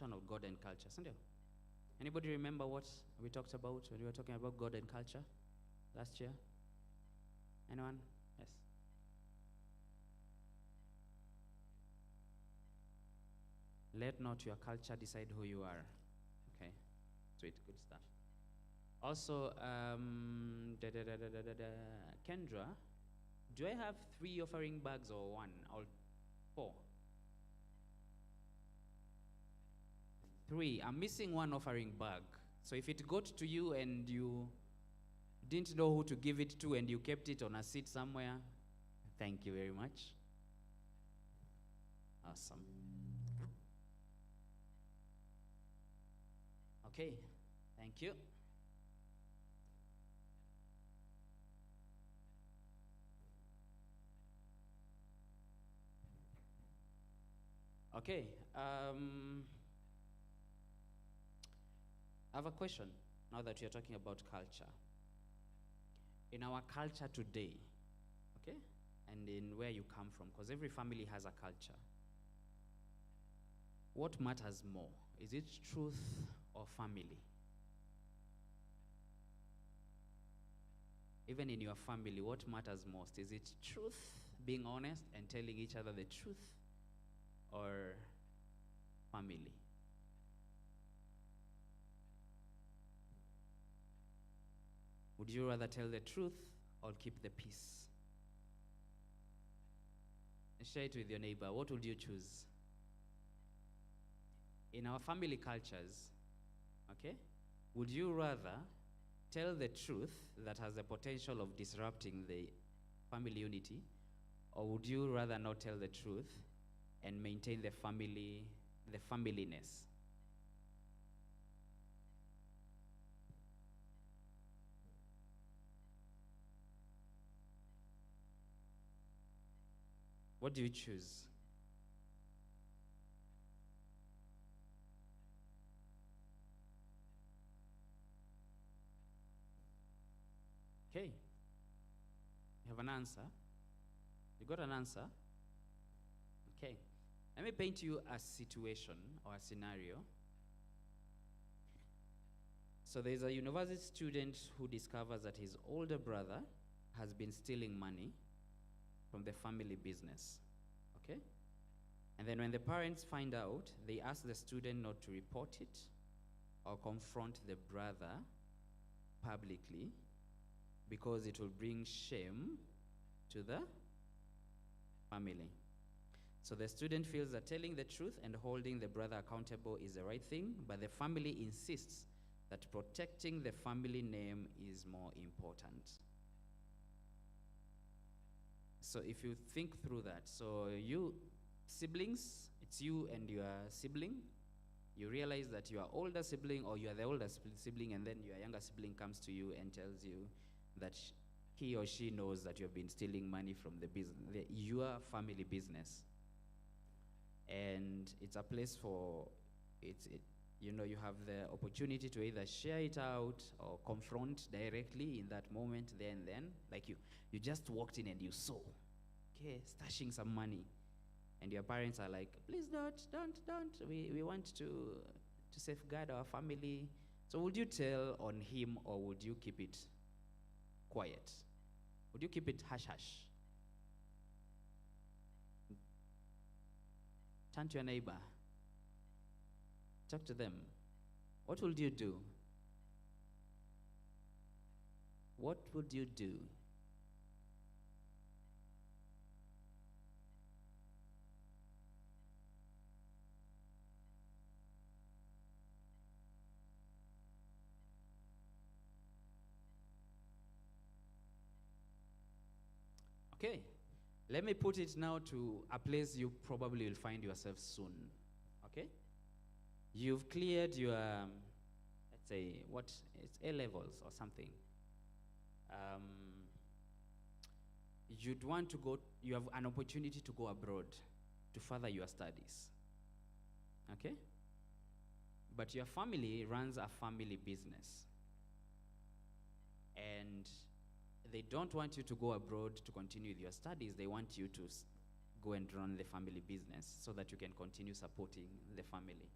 discussion of God and culture, isn't it? Anybody remember what we talked about when we were talking about God and culture last year? Anyone? Yes. Let not your culture decide who you are. Okay, sweet, good stuff. Also, Kendra, do I have 3 offering bags or 1 or 4? 3. I'm missing 1 offering bag. So if it got to you and you didn't know who to give it to and you kept it on a seat somewhere, thank you very much. Awesome. Okay, thank you. Okay, I have a question now that you're talking about culture. In our culture today, okay, and in where you come from, because every family has a culture, what matters more? Is it truth or family? Even in your family, what matters most? Is it truth, being honest and telling each other the truth, or family? Would you rather tell the truth or keep the peace? Share it with your neighbor. What would you choose? In our family cultures, okay, would you rather tell the truth that has the potential of disrupting the family unity, or would you rather not tell the truth and maintain the familyness? What do you choose? Okay. You have an answer? You got an answer? Okay. Let me paint you a situation or a scenario. So there's a university student who discovers that his older brother has been stealing money from the family business. Okay? And then when the parents find out, they ask the student not to report it or confront the brother publicly, because it will bring shame to the family. So the student feels that telling the truth and holding the brother accountable is the right thing, but the family insists that protecting the family name is more important. So if you think through that, so you siblings, it's you and your sibling, you realize that your older sibling, or you are the older sibling, and then your younger sibling comes to you and tells you that he or she knows that you have been stealing money from the business, your family business. And it's a place for, you have the opportunity to either share it out or confront directly in that moment, there and then. Like you just walked in and you saw, okay, stashing some money. And your parents are like, please don't. We want to safeguard our family. So would you tell on him, or would you keep it quiet? Would you keep it hush-hush? Turn to your neighbor. Talk to them. What would you do? What would you do? Okay, let me put it now to a place you probably will find yourself soon. Okay? You've cleared your, let's say, it's A levels or something. You'd want to go, you have an opportunity to go abroad to further your studies. Okay? But your family runs a family business. And they don't want you to go abroad to continue with your studies. They want you to go and run the family business so that you can continue supporting the family.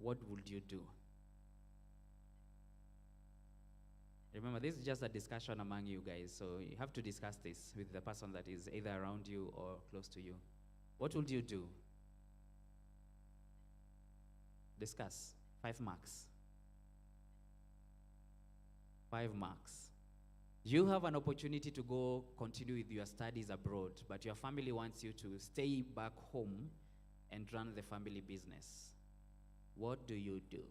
what would you do? Remember, this is just a discussion among you guys, so you have to discuss this with the person that is either around you or close to you. What would you do? Discuss. 5 marks. 5 marks. You have an opportunity to go continue with your studies abroad, but your family wants you to stay back home and run the family business. What do you do?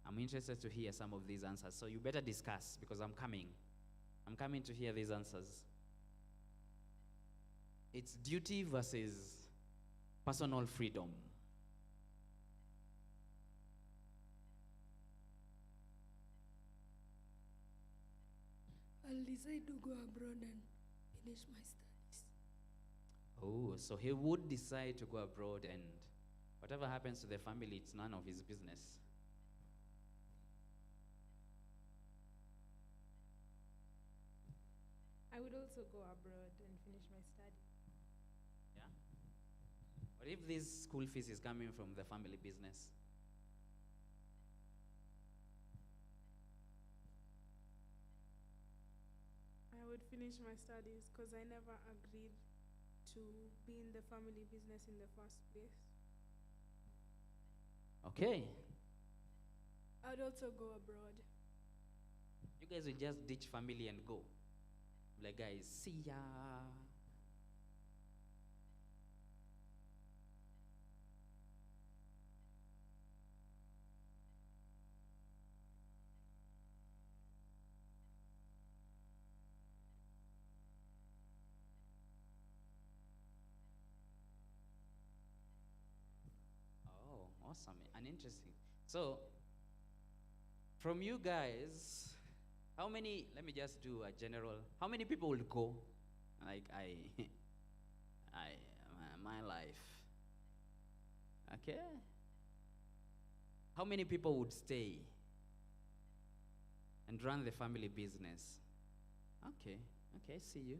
I'm interested to hear some of these answers, so you better discuss because I'm coming. I'm coming to hear these answers. It's duty versus personal freedom. I'll decide to go abroad and finish my studies. Oh, so he would decide to go abroad, and whatever happens to the family, it's none of his business. I would also go abroad and finish my study. Yeah? What if this school fees is coming from the family business? I would finish my studies because I never agreed to be in the family business in the first place. Okay. I would also go abroad. You guys will just ditch family and go. Like, guys, see ya. Oh, awesome and interesting. So, from you guys, how many, let me just do a general, how many people will go? Like, my life. Okay. How many people would stay and run the family business? Okay, see you.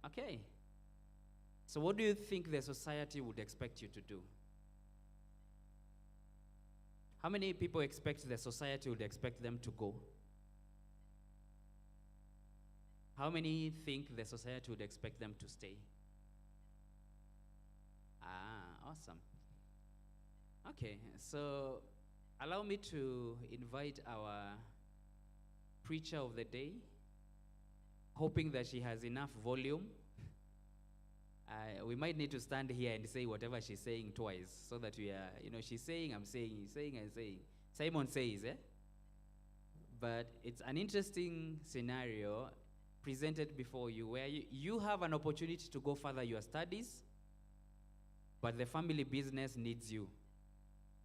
Okay. So what do you think the society would expect you to do? How many people expect the society would expect them to go? How many think the society would expect them to stay? Ah, awesome. Okay, so allow me to invite our preacher of the day, hoping that she has enough volume. We might need to stand here and say whatever she's saying twice so that we are, she's saying, I'm saying, he's saying, I'm saying. Simon says, eh? But it's an interesting scenario presented before you where you have an opportunity to go further your studies, but the family business needs you.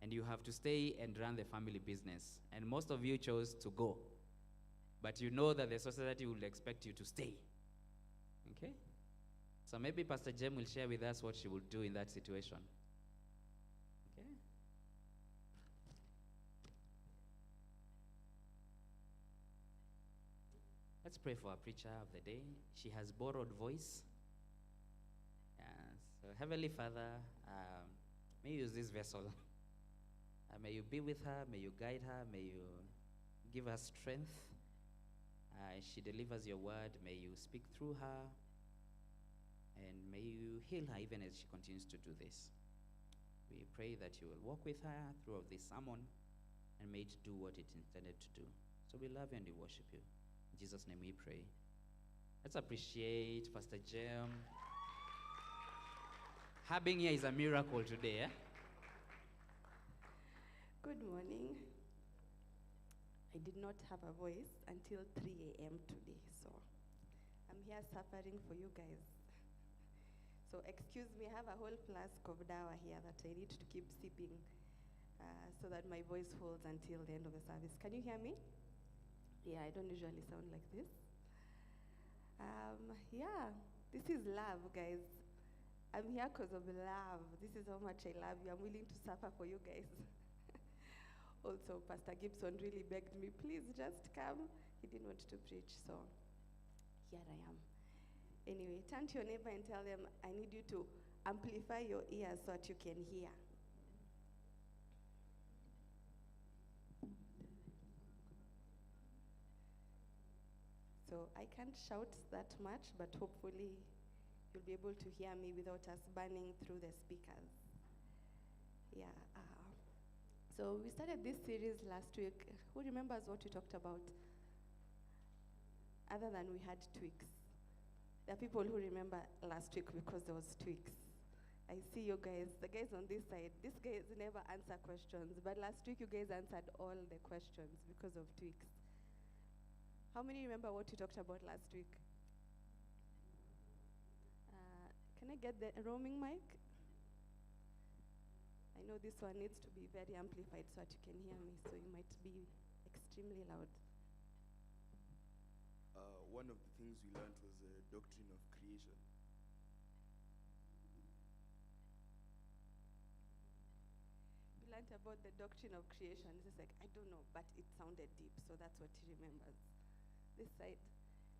And you have to stay and run the family business. And most of you chose to go. But you know that the society will expect you to stay. Okay? So maybe Pastor Jem will share with us what she will do in that situation. Okay? Let's pray for our preacher of the day. She has borrowed voice. So Heavenly Father, may you use this vessel. May you be with her, may you guide her, may you give her strength. As she delivers your word, may you speak through her, and may you heal her even as she continues to do this. We pray that you will walk with her throughout this sermon, and may it do what it intended to do. So we love you and we worship you. In Jesus' name we pray. Let's appreciate Pastor Jem. Her being here is a miracle today, eh? Good morning. I did not have a voice until 3 a.m. today, so I'm here suffering for you guys. So excuse me, I have a whole flask of dawa here that I need to keep sipping so that my voice holds until the end of the service. Can you hear me? Yeah, I don't usually sound like this. Yeah, this is love, guys. I'm here because of love. This is how much I love you. I'm willing to suffer for you guys. Also, Pastor Gibson really begged me, please just come. He didn't want to preach, so here I am. Anyway, turn to your neighbor and tell them, I need you to amplify your ears so that you can hear. So I can't shout that much, but hopefully you'll be able to hear me without us burning through the speakers. Yeah. So we started this series last week. Who remembers what we talked about? Other than we had tweaks. There are people who remember last week because there was tweaks. I see you guys, the guys on this side, these guys never answer questions, but last week you guys answered all the questions because of tweaks. How many remember what we talked about last week? Can I get the roaming mic? I know this one needs to be very amplified so that you can hear me, so you might be extremely loud. One of the things we learned was the doctrine of creation. We learned about the doctrine of creation. It's just like, I don't know, but it sounded deep, so that's what he remembers. This side.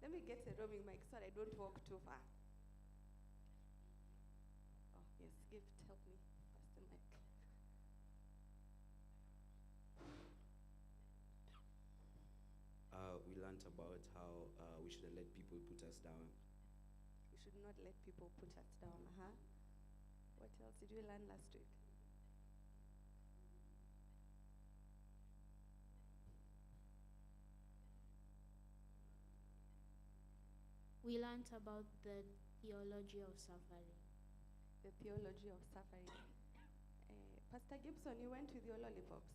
Let me get a roaming mic so that I don't walk too far. Oh, yes, Gift, help me. Pass the mic. We learned about how we shouldn't let people put us down. We should not let people put us down. What else did we learn last week? We learned about the theology of suffering. The theology of suffering. Pastor Gibson, you went with your lollipops.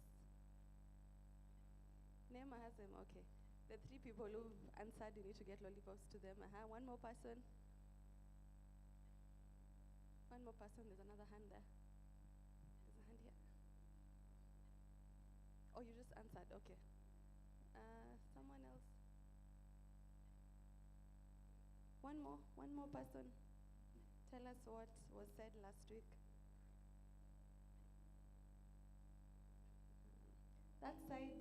Nema has them, okay. The 3 people who've answered, you need to get lollipops to them. One more person. One more person, there's another hand there. There's a hand here. Oh, you just answered, okay. Someone else. One more person. Tell us what was said last week. That side,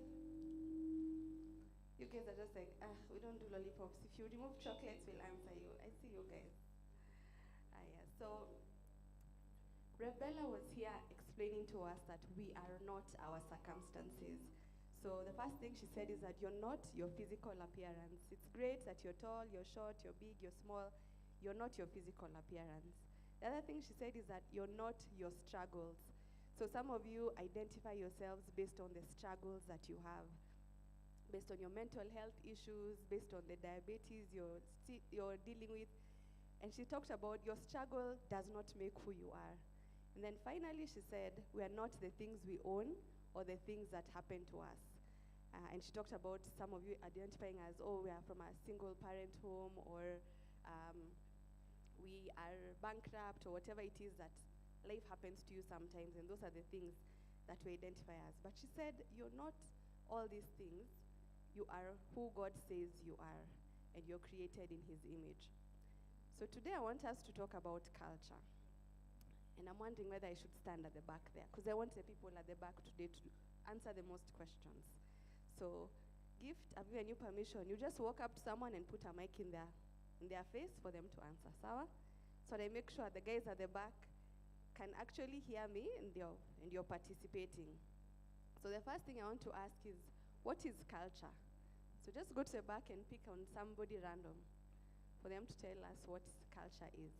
you guys are just like, we don't do lollipops. If you remove chocolates, we'll answer you. I see you guys. Yeah. So, Rebella was here explaining to us that we are not our circumstances. So the first thing she said is that you're not your physical appearance. It's great that you're tall, you're short, you're big, you're small. You're not your physical appearance. The other thing she said is that you're not your struggles. So some of you identify yourselves based on the struggles that you have, based on your mental health issues, based on the diabetes you're dealing with. And she talked about your struggle does not make who you are. And then finally she said, we are not the things we own or the things that happen to us. And she talked about some of you identifying as, we are from a single parent home, or we are bankrupt, or whatever it is that life happens to you sometimes, and those are the things that we identify as. But she said, you're not all these things. You are who God says you are, and you're created in his image. So today I want us to talk about culture. And I'm wondering whether I should stand at the back there, because I want the people at the back today to answer the most questions. So, Gift, I've given you permission. You just walk up to someone and put a mic in their face for them to answer. Sawa? So they make sure the guys at the back can actually hear me and you're participating. So the first thing I want to ask is, what is culture? So just go to the back and pick on somebody random for them to tell us what culture is.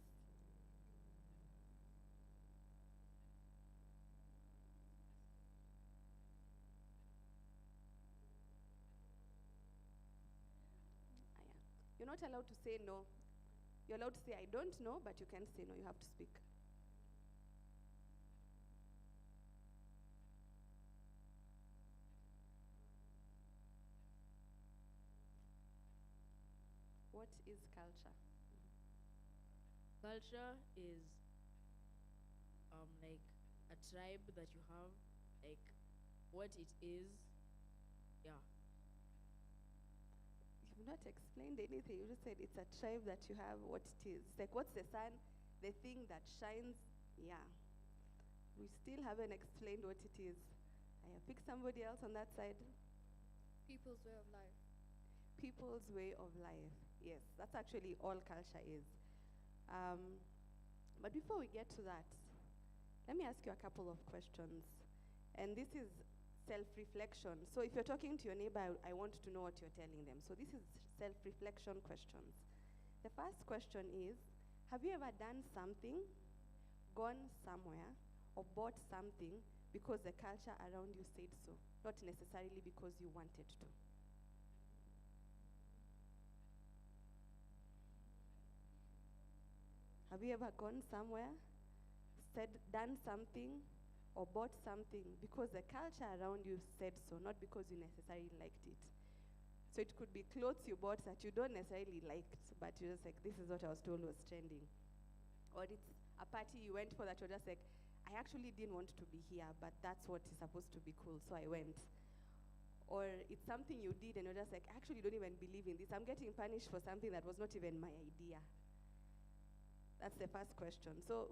You're not allowed to say no. You're allowed to say, I don't know, but you can't say no. You have to speak. What is culture? Culture is like a tribe that you have, like what it is. Yeah. You've not explained anything. You just said it's a tribe that you have, what it is. It's like, what's the sun? The thing that shines? Yeah. We still haven't explained what it is. I pick somebody else on that side. People's way of life. People's way of life. Yes, that's actually all culture is. But before we get to that, let me ask you a couple of questions. And this is self-reflection. So if you're talking to your neighbor, I want to know what you're telling them. So this is self-reflection questions. The first question is, have you ever done something, gone somewhere, or bought something because the culture around you said so, not necessarily because you wanted to? Have you ever gone somewhere, done something, or bought something because the culture around you said so, not because you necessarily liked it? So it could be clothes you bought that you don't necessarily like, but you're just like, this is what I was told was trending. Or it's a party you went for that you're just like, I actually didn't want to be here, but that's what is supposed to be cool, so I went. Or it's something you did and you're just like, I actually don't even believe in this. I'm getting punished for something that was not even my idea. That's the first question. So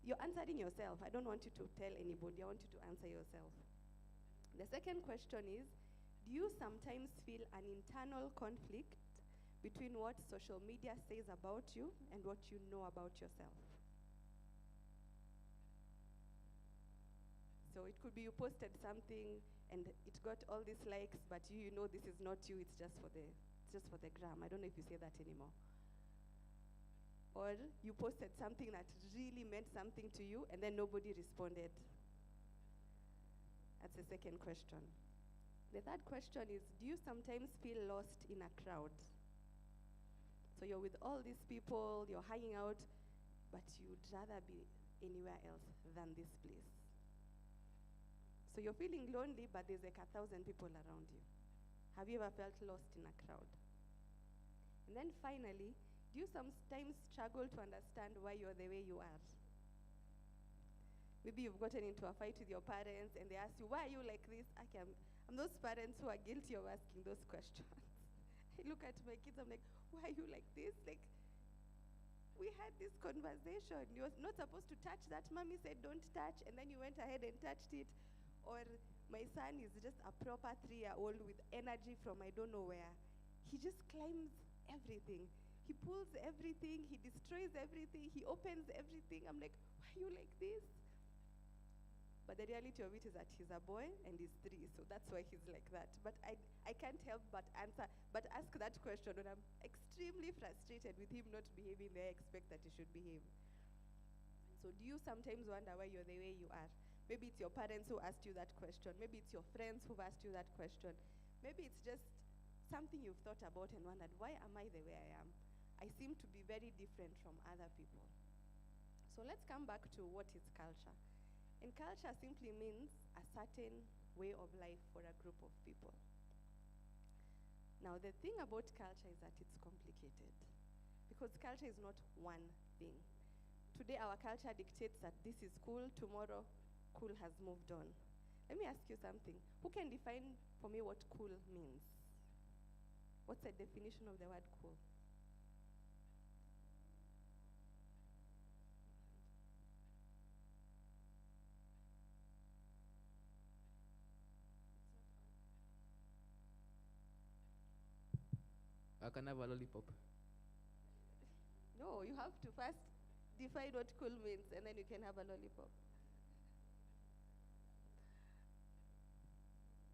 you're answering yourself. I don't want you to tell anybody. I want you to answer yourself. The second question is, do you sometimes feel an internal conflict between what social media says about you and what you know about yourself? So it could be you posted something and it got all these likes, but you know this is not you, it's just for the gram. I don't know if you say that anymore. Or you posted something that really meant something to you and then nobody responded. That's the second question. The third question is, do you sometimes feel lost in a crowd? So you're with all these people, you're hanging out, but you'd rather be anywhere else than this place. So you're feeling lonely, but there's like 1,000 people around you. Have you ever felt lost in a crowd? And then finally, do you sometimes struggle to understand why you're the way you are? Maybe you've gotten into a fight with your parents and they ask you, why are you like this? Okay, I'm those parents who are guilty of asking those questions. I look at my kids, I'm like, why are you like this? Like, we had this conversation. You're not supposed to touch that. Mommy said don't touch, and then you went ahead and touched it. Or my son is just a proper 3-year-old with energy from I don't know where. He just climbs everything. He pulls everything. He destroys everything. He opens everything. I'm like, why are you like this? But the reality of it is that he's a boy and he's 3, so that's why he's like that. But I can't help but ask that question when I'm extremely frustrated with him not behaving the way I expect that he should behave. So do you sometimes wonder why you're the way you are? Maybe it's your parents who asked you that question. Maybe it's your friends who've asked you that question. Maybe it's just something you've thought about and wondered, why am I the way I am? I seem to be very different from other people. So let's come back to what is culture. And culture simply means a certain way of life for a group of people. Now, the thing about culture is that it's complicated because culture is not one thing. Today, our culture dictates that this is cool, tomorrow, cool has moved on. Let me ask you something. Who can define for me what cool means? What's the definition of the word cool? I can have a lollipop. No, you have to first define what cool means and then you can have a lollipop.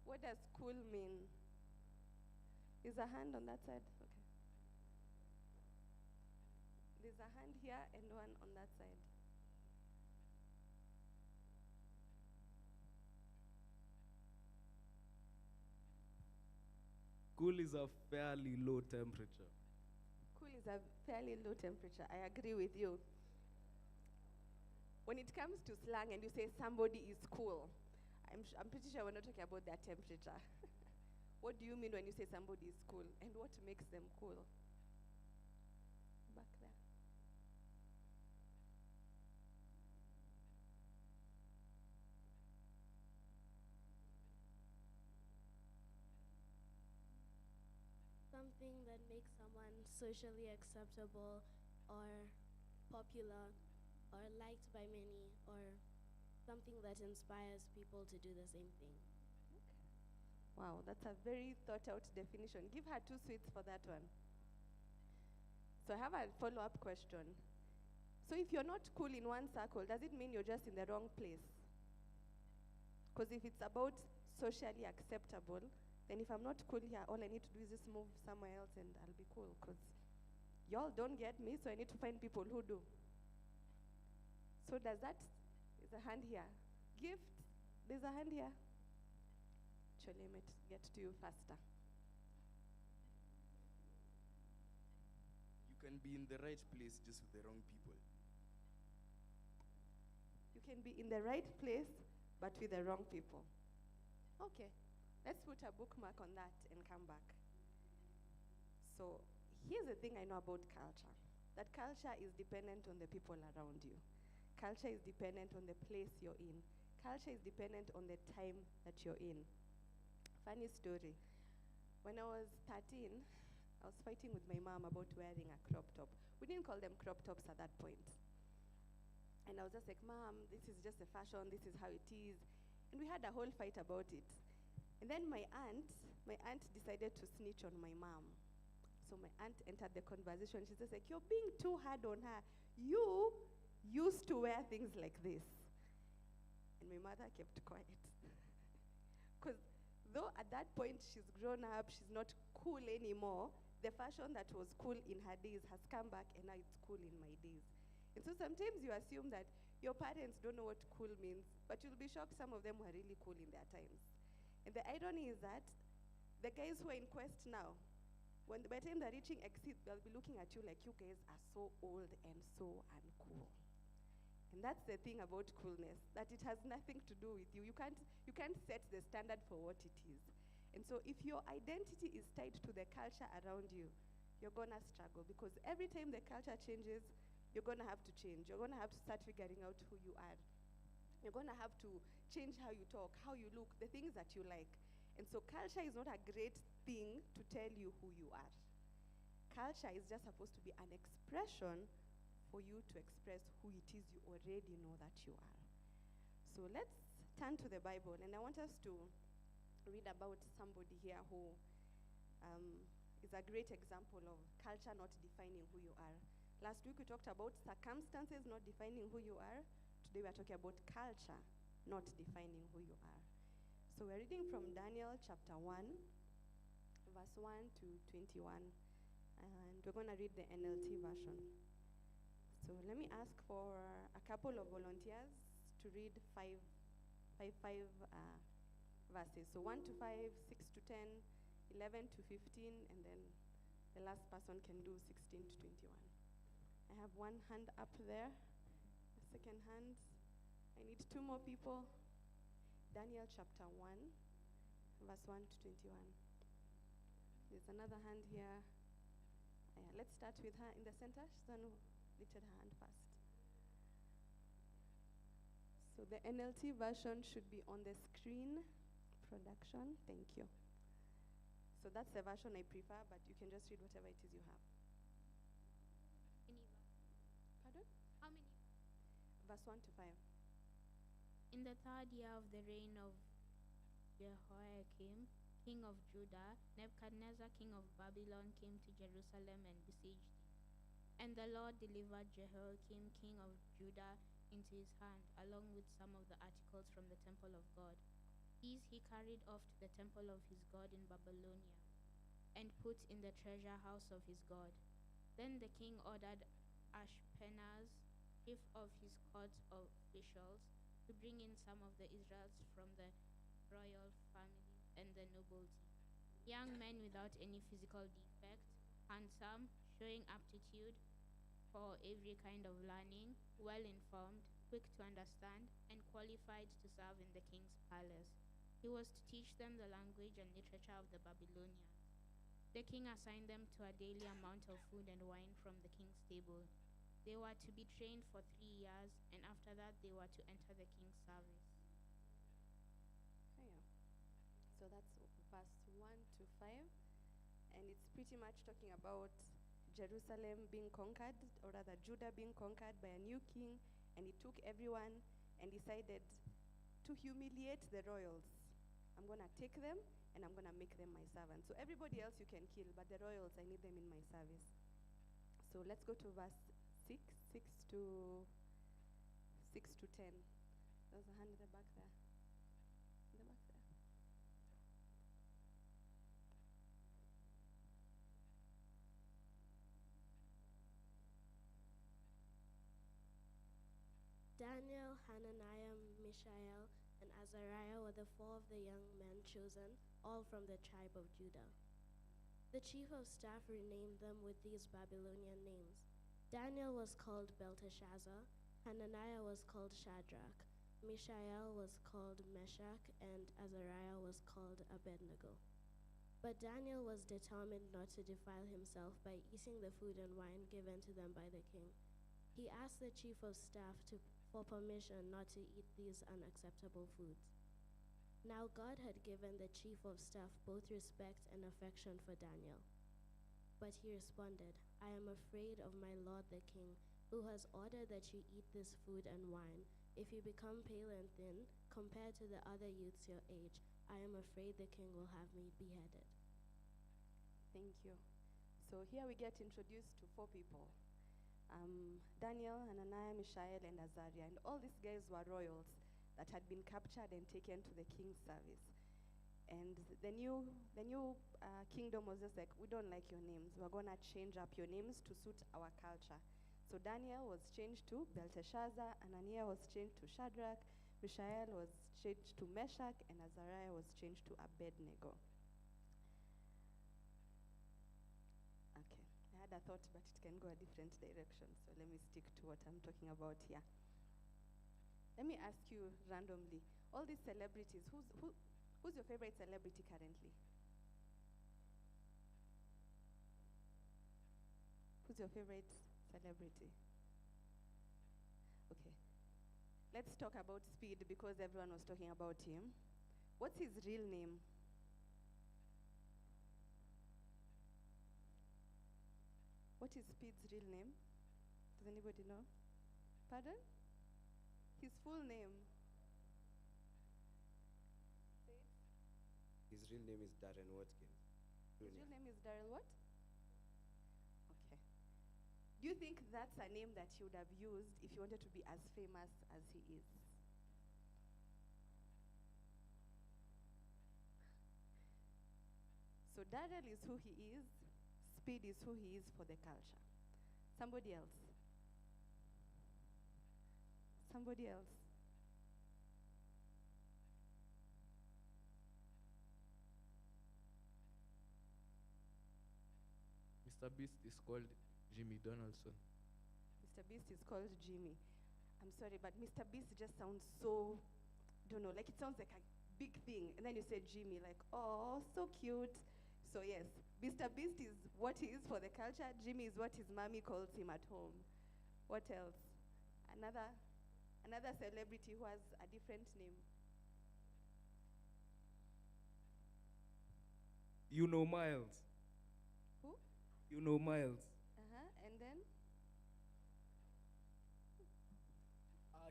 What does cool mean? Is a hand on that side? Okay. There's a hand here and one on that side. Cool is a fairly low temperature. Cool is a fairly low temperature. I agree with you. When it comes to slang and you say somebody is cool, I'm pretty sure we're not talking about their temperature. What do you mean when you say somebody is cool? And what makes them cool? Back there. Something that makes someone socially acceptable or popular or liked by many, or something that inspires people to do the same thing. Wow, that's a very thought out definition. Give her 2 sweets for that one. So I have a follow-up question. So if you're not cool in one circle, does it mean you're just in the wrong place? Because if it's about socially acceptable, then if I'm not cool here, all I need to do is just move somewhere else and I'll be cool. Because y'all don't get me, so I need to find people who do. So does that, there's a hand here. Gift, there's a hand here. Actually, I might get to you faster. You can be in the right place just with the wrong people. You can be in the right place, but with the wrong people. Okay, let's put a bookmark on that and come back. So here's the thing I know about culture. That culture is dependent on the people around you. Culture is dependent on the place you're in. Culture is dependent on the time that you're in. Funny story. When I was 13, I was fighting with my mom about wearing a crop top. We didn't call them crop tops at that point. And I was just like, Mom, this is just a fashion, this is how it is. And we had a whole fight about it. And then my aunt decided to snitch on my mom. So my aunt entered the conversation. She says, like, you're being too hard on her. You used to wear things like this. And my mother kept quiet. Because though at that point she's grown up, she's not cool anymore, the fashion that was cool in her days has come back and now it's cool in my days. And so sometimes you assume that your parents don't know what cool means, but you'll be shocked some of them were really cool in their times. And the irony is that the guys who are in Quest now, by the time they're reaching Exit, they'll be looking at you like you guys are so old and so uncool. And that's the thing about coolness, that it has nothing to do with you. You can't set the standard for what it is. And so if your identity is tied to the culture around you, you're gonna struggle, because every time the culture changes, you're gonna have to change. You're gonna have to start figuring out who you are. You're gonna have to change how you talk, how you look, the things that you like. And so culture is not a great thing to tell you who you are. Culture is just supposed to be an expression for you to express who it is you already know that you are. So let's turn to the Bible, and I want us to read about somebody here who is a great example of culture not defining who you are. Last week we talked about circumstances not defining who you are. Today we are talking about culture not defining who you are. So we're reading from Daniel chapter 1, verse 1 to 21. And we're going to read the NLT version. So let me ask for a couple of volunteers to read five verses. So 1 to 5, 6 to 10, 11 to 15, and then the last person can do 16 to 21. I have one hand up there, a second hand. I need two more people. Daniel chapter 1, verse 1 to 21. There's another hand here. Let's start with her in the center. She's the one who lifted her hand first. So the NLT version should be on the screen. Production, thank you. So that's the version I prefer, but you can just read whatever it is you have. Pardon? How many? Verse 1 to 5. In the third year of the reign of Jehoiakim, king of Judah, Nebuchadnezzar, king of Babylon, came to Jerusalem and besieged it. And the Lord delivered Jehoiakim, king of Judah, into his hand, along with some of the articles from the temple of God. These he carried off to the temple of his God in Babylonia, and put in the treasure house of his God. Then the king ordered Ashpenaz, chief of his court officials, to bring in some of the Israelites from the royal family and the nobility, young men without any physical defect, handsome, showing aptitude for every kind of learning, well-informed, quick to understand, and qualified to serve in the king's palace. He was to teach them the language and literature of the Babylonians. The king assigned them to a daily amount of food and wine from the king's table. They were to be trained for 3 years, and after that they were to enter the king's service. So that's verse 1 to 5. And it's pretty much talking about Jerusalem being conquered, or rather Judah being conquered by a new king, and he took everyone and decided to humiliate the royals. I'm going to take them and I'm going to make them my servants. So everybody else you can kill, but the royals, I need them in my service. So let's go to verse 6. 6 to 10. There's a hand in the back there. In the back there. Daniel, Hananiah, Mishael, and Azariah were the four of the young men chosen, all from the tribe of Judah. The chief of staff renamed them with these Babylonian names. Daniel was called Belteshazzar, Hananiah was called Shadrach, Mishael was called Meshach, and Azariah was called Abednego. But Daniel was determined not to defile himself by eating the food and wine given to them by the king. He asked the chief of staff for permission not to eat these unacceptable foods. Now God had given the chief of staff both respect and affection for Daniel. But he responded, I am afraid of my lord the king, who has ordered that you eat this food and wine. If you become pale and thin, compared to the other youths your age, I am afraid the king will have me beheaded. Thank you. So here we get introduced to four people. Daniel, Hananiah, Mishael, and Azariah. And all these guys were royals that had been captured and taken to the king's service. And the new kingdom was just like, we don't like your names. We're going to change up your names to suit our culture. So Daniel was changed to Belteshazzar, Hananiah was changed to Shadrach, Mishael was changed to Meshach, and Azariah was changed to Abednego. Okay, I had a thought, but it can go a different direction, so let me stick to what I'm talking about here. Let me ask you randomly, all these celebrities, who's your favorite celebrity currently? Who's your favorite celebrity? Okay. Let's talk about Speed because everyone was talking about him. What's his real name? What is Speed's real name? Does anybody know? Pardon? His full name. Say it. His real name is Darren Watkins. His real name is Daryl what? Okay. Do you think that's a name that you would have used if you wanted to be as famous as he is? So Daryl is who he is. Speed is who he is for the culture. Somebody else. Somebody else. Mr. Beast is called Jimmy Donaldson. Mr. Beast is called Jimmy. I'm sorry, but Mr. Beast just sounds so, don't know, like it sounds like a big thing. And then you say Jimmy, like, oh, so cute. So yes, Mr. Beast is what he is for the culture. Jimmy is what his mommy calls him at home. What else? Another celebrity who has a different name. You know Miles. Who? You know Miles. And then?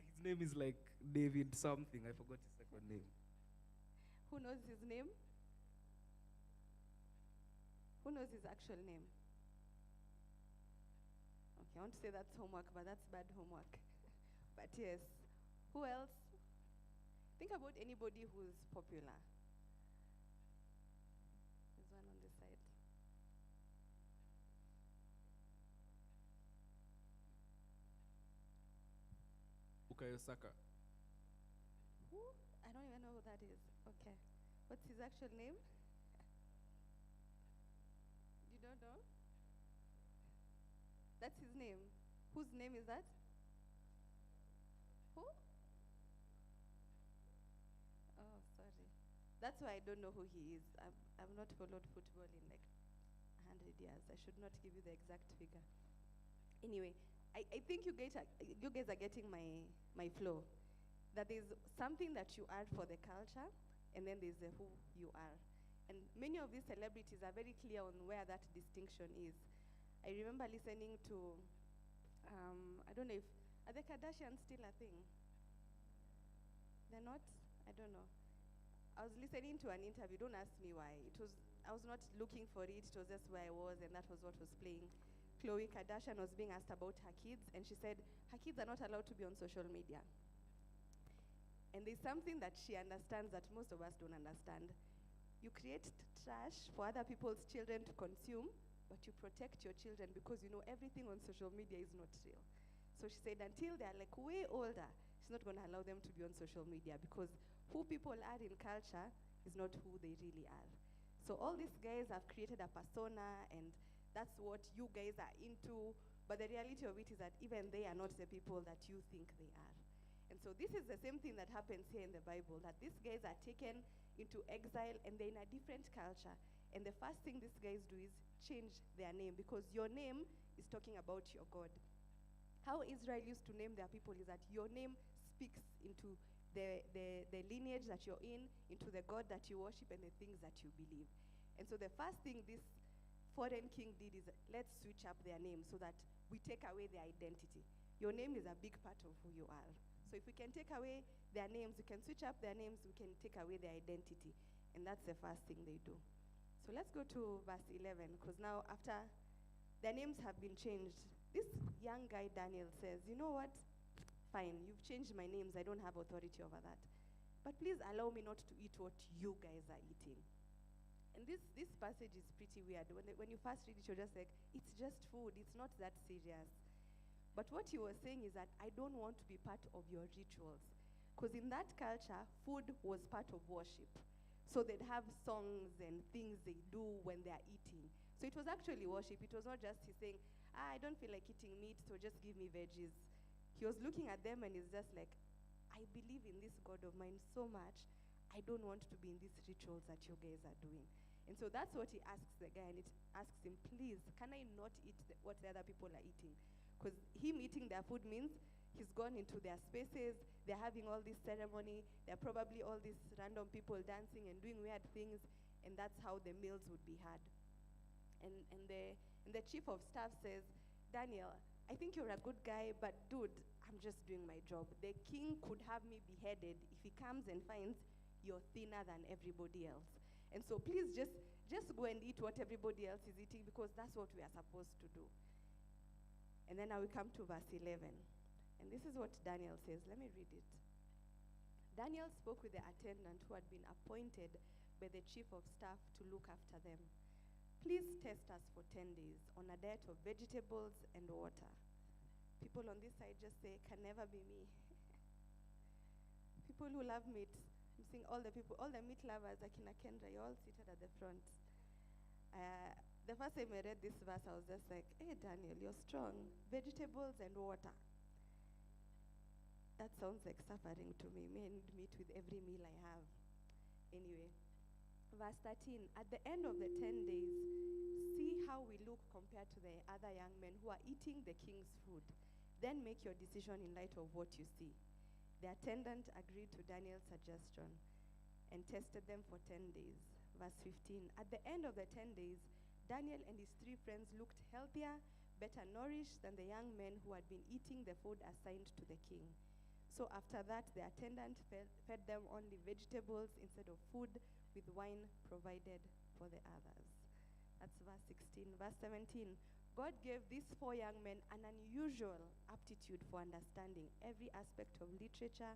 His name is like David something. I forgot his second name. Who knows his name? Who knows his actual name? Okay, I want to say that's homework, but that's bad homework. But yes. Who else? Think about anybody who's popular. There's one on this side. Bukayo Saka. Who? I don't even know who that is. Okay. What's his actual name? You don't know? That's his name. Whose name is that? Who? Oh, sorry. That's why I don't know who he is. I've not followed football in like 100 years. I should not give you the exact figure. Anyway, I think you guys are getting my flow. That there's something that you are for the culture, and then there's who you are. And many of these celebrities are very clear on where that distinction is. I remember listening to, I don't know if, are the Kardashians still a thing? They're not? I don't know. I was listening to an interview, don't ask me why. I was not looking for it was just where I was and that was what was playing. Khloe Kardashian was being asked about her kids, and she said her kids are not allowed to be on social media. And there's something that she understands that most of us don't understand. You create trash for other people's children to consume, but you protect your children because you know everything on social media is not real. So she said until they're like way older, she's not going to allow them to be on social media because who people are in culture is not who they really are. So all these guys have created a persona, and that's what you guys are into, but the reality of it is that even they are not the people that you think they are. And so this is the same thing that happens here in the Bible, that these guys are taken into exile and they're in a different culture. And the first thing these guys do is change their name, because your name is talking about your God. How Israel used to name their people is that your name speaks into the lineage that you're in, into the God that you worship and the things that you believe. And so the first thing this foreign king did is let's switch up their name so that we take away their identity. Your name is a big part of who you are. So if we can take away their names, we can switch up their names, we can take away their identity. And that's the first thing they do. So let's go to verse 11, because now after their names have been changed, this young guy, Daniel, says, you know what? Fine, you've changed my names. I don't have authority over that. But please allow me not to eat what you guys are eating. And this passage is pretty weird. When you first read it, you're just like, it's just food. It's not that serious. But what he was saying is that I don't want to be part of your rituals. Because in that culture, food was part of worship. So they'd have songs and things they do when they're eating. So it was actually worship. It was not just he saying, I don't feel like eating meat, so just give me veggies. He was looking at them and he's just like, I believe in this God of mine so much, I don't want to be in these rituals that you guys are doing. And so that's what he asks the guy, and it asks him, please, can I not eat what the other people are eating? Because him eating their food means he's gone into their spaces, they're having all this ceremony, there are probably all these random people dancing and doing weird things, and that's how the meals would be had. And the chief of staff says, Daniel, I think you're a good guy, but dude, I'm just doing my job. The king could have me beheaded if he comes and finds you're thinner than everybody else. And so please just go and eat what everybody else is eating, because that's what we are supposed to do. And then now we come to verse 11. And this is what Daniel says. Let me read it. Daniel spoke with the attendant who had been appointed by the chief of staff to look after them. Please test us for 10 days on a diet of vegetables and water. People on this side just say, can never be me. People who love meat. I'm seeing all the meat lovers, like in Kendra, you're all seated at the front. The first time I read this verse, I was just like, hey, Daniel, you're strong. Vegetables and water. That sounds like suffering to me. May I need meat with every meal I have. Anyway, verse 13, at the end of the 10 days, see how we look compared to the other young men who are eating the king's food. Then make your decision in light of what you see. The attendant agreed to Daniel's suggestion and tested them for 10 days. Verse 15, at the end of the 10 days, Daniel and his 3 friends looked healthier, better nourished than the young men who had been eating the food assigned to the king. So after that, the attendant fed them only vegetables instead of food, with wine provided for the others. That's verse 16. Verse 17, God gave these 4 young men an unusual aptitude for understanding every aspect of literature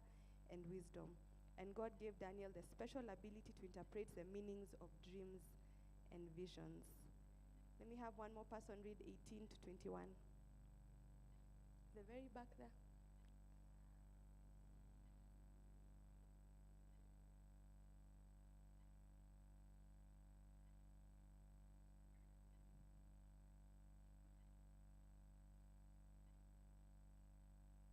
and wisdom. And God gave Daniel the special ability to interpret the meanings of dreams and visions. Let me have one more person read 18 to 21. The very back there.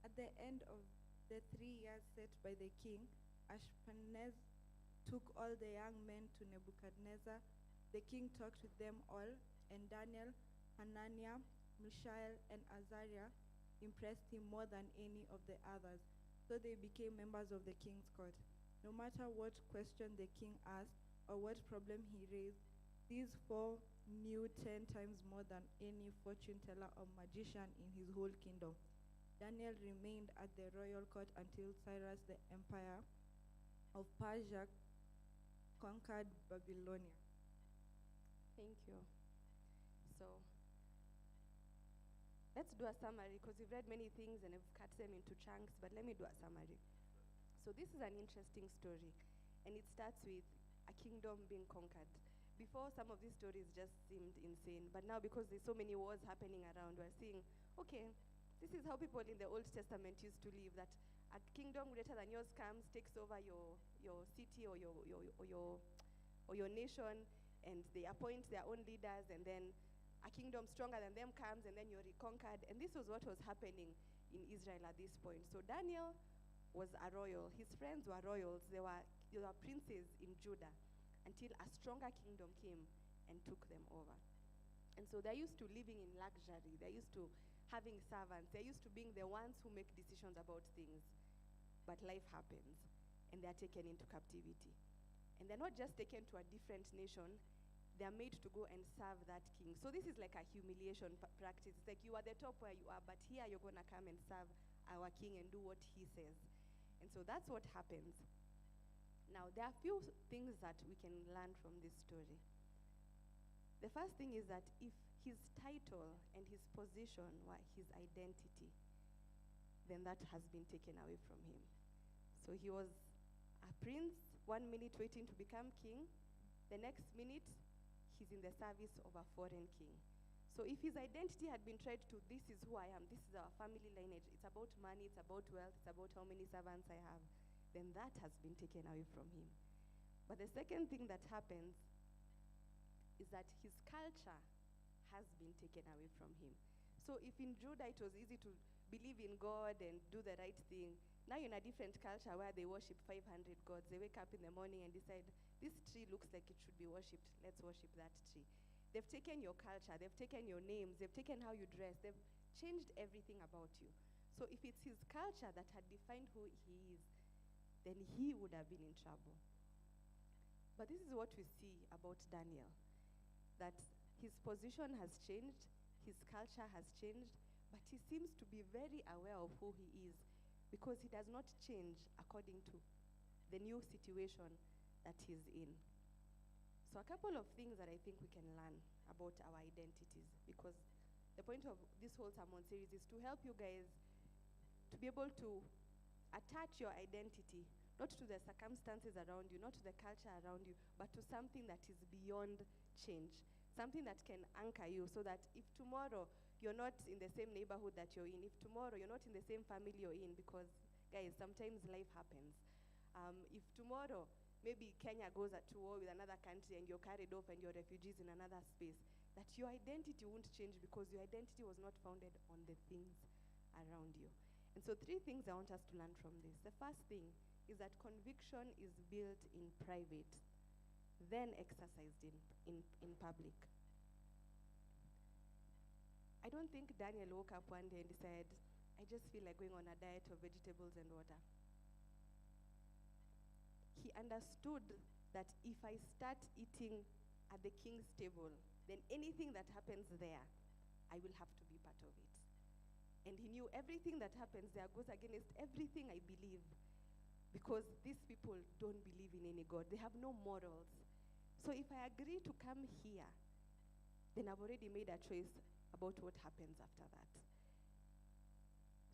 At the end of the 3 years set by the king, Ashpenaz took all the young men to Nebuchadnezzar. The king talked with them all, and Daniel, Hananiah, Mishael, and Azariah impressed him more than any of the others, so they became members of the king's court. No matter what question the king asked or what problem he raised, these 4 knew 10 times more than any fortune teller or magician in his whole kingdom. Daniel remained at the royal court until Cyrus, the empire of Persia, conquered Babylonia. Thank you. So, Let's do a summary because we've read many things and I've cut them into chunks, but let me do a summary. So this is an interesting story, and it starts with a kingdom being conquered. Before, some of these stories just seemed insane, but now because there's so many wars happening around, we're seeing, okay, this is how people in the Old Testament used to live, that a kingdom greater than yours comes, takes over your city or your nation, and they appoint their own leaders, and then a kingdom stronger than them comes, and then you're reconquered. And this was what was happening in Israel at this point. So Daniel was a royal. His friends were royals. They were princes in Judah until a stronger kingdom came and took them over. And so they're used to living in luxury. They're used to having servants. They're used to being the ones who make decisions about things. But life happens, and they're taken into captivity. And they're not just taken to a different nation, they're made to go and serve that king. So this is like a humiliation practice. It's like you are the top where you are, but here you're going to come and serve our king and do what he says. And so that's what happens. Now, there are a few things that we can learn from this story. The first thing is that if his title and his position were his identity, then that has been taken away from him. So he was a prince, 1 minute waiting to become king. The next minute, he's in the service of a foreign king. So if his identity had been tried to, this is who I am, this is our family lineage, it's about money, it's about wealth, it's about how many servants I have, then that has been taken away from him. But the second thing that happens is that his culture has been taken away from him. So if in Judah it was easy to believe in God and do the right thing, now you're in a different culture where they worship 500 gods. They wake up in the morning and decide, this tree looks like it should be worshipped. Let's worship that tree. They've taken your culture. They've taken your names. They've taken how you dress. They've changed everything about you. So if it's his culture that had defined who he is, then he would have been in trouble. But this is what we see about Daniel, that his position has changed, his culture has changed, but he seems to be very aware of who he is because he does not change according to the new situation that he's in. So a couple of things that I think we can learn about our identities, because the point of this whole sermon series is to help you guys to be able to attach your identity, not to the circumstances around you, not to the culture around you, but to something that is beyond change, something that can anchor you, so that if tomorrow you're not in the same neighborhood that you're in, if tomorrow you're not in the same family you're in, because guys, sometimes life happens. If tomorrow maybe Kenya goes to war with another country and you're carried off and you're refugees in another space, that your identity won't change because your identity was not founded on the things around you. And so 3 things I want us to learn from this. The first thing is that conviction is built in private, then exercised in public. I don't think Daniel woke up one day and decided, I just feel like going on a diet of vegetables and water. He understood that if I start eating at the king's table, then anything that happens there, I will have to be part of it. And he knew everything that happens there goes against everything I believe, because these people don't believe in any God. They have no morals. So if I agree to come here, then I've already made a choice about what happens after that.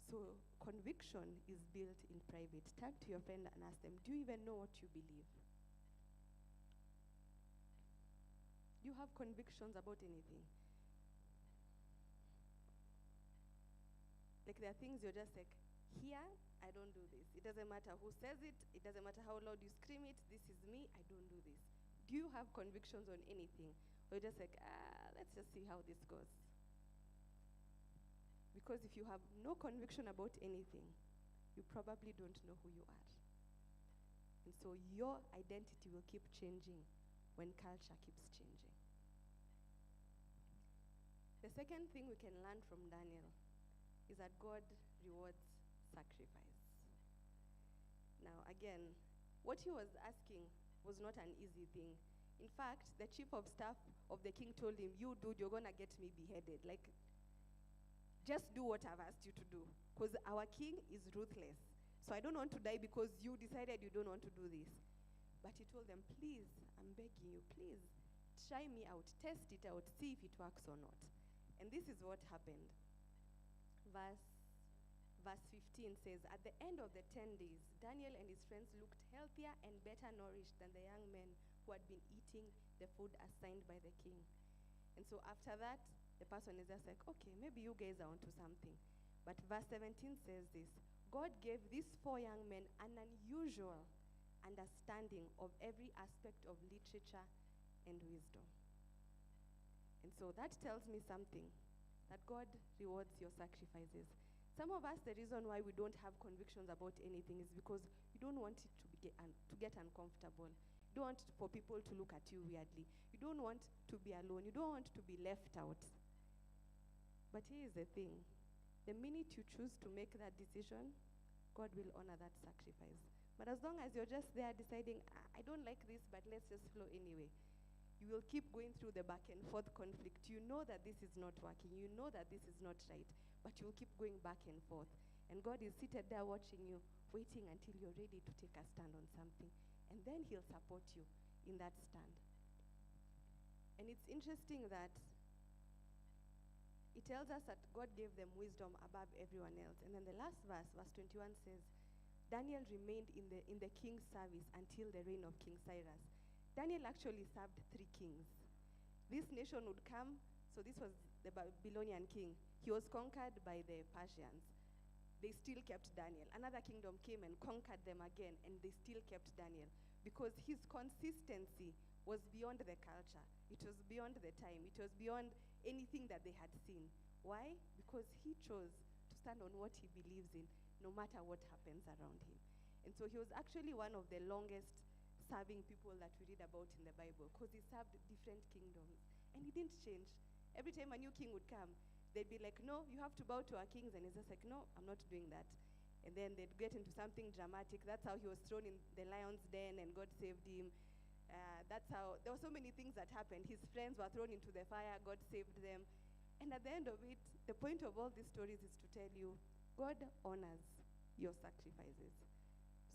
So conviction is built in private. Turn to your friend and ask them, do you even know what you believe? Do you have convictions about anything? Like there are things you're just like, here, I don't do this. It doesn't matter who says it. It doesn't matter how loud you scream it. This is me. I don't do this. Do you have convictions on anything? Or you're just like, let's just see how this goes. Because if you have no conviction about anything, you probably don't know who you are. And so your identity will keep changing when culture keeps changing. The second thing we can learn from Daniel is that God rewards sacrifice. Now again, what he was asking was not an easy thing. In fact, the chief of staff of the king told him, you dude, you're gonna get me beheaded. Like, just do what I've asked you to do, because our king is ruthless. So I don't want to die because you decided you don't want to do this. But he told them, please, I'm begging you, please, try me out, test it out, see if it works or not. And this is what happened. verse 15 says, "At the end of the 10 days, Daniel and his friends looked healthier and better nourished than the young men who had been eating the food assigned by the king." And so after that, the person is just like, okay, maybe you guys are onto something. But verse 17 says this: "God gave these 4 young men an unusual understanding of every aspect of literature and wisdom." And so that tells me something, that God rewards your sacrifices. Some of us, the reason why we don't have convictions about anything is because you don't want it to get uncomfortable. You don't want for people to look at you weirdly. You don't want to be alone. You don't want to be left out. But here is the thing. The minute you choose to make that decision, God will honor that sacrifice. But as long as you're just there deciding, I don't like this, but let's just flow anyway, you will keep going through the back and forth conflict. You know that this is not working. You know that this is not right, but you'll keep going back and forth. And God is seated there watching you, waiting until you're ready to take a stand on something. And then he'll support you in that stand. And it's interesting that it tells us that God gave them wisdom above everyone else. And then the last verse, verse 21 says, "Daniel remained in the king's service until the reign of King Cyrus." Daniel actually served 3 kings. This nation would come, so this was the Babylonian king. He was conquered by the Persians. They still kept Daniel. Another kingdom came and conquered them again, and they still kept Daniel because his consistency was beyond the culture. It was beyond the time. It was beyond anything that they had seen. Why? Because he chose to stand on what he believes in, no matter what happens around him. And so he was actually one of the longest serving people that we read about in the Bible, because he served different kingdoms. And he didn't change. Every time a new king would come, they'd be like, "No, you have to bow to our kings." And he's just like, "No, I'm not doing that." And then they'd get into something dramatic. That's how he was thrown in the lion's den and God saved him. That's how, there were so many things that happened. His friends were thrown into the fire, God saved them. And at the end of it, the point of all these stories is to tell you, God honors your sacrifices.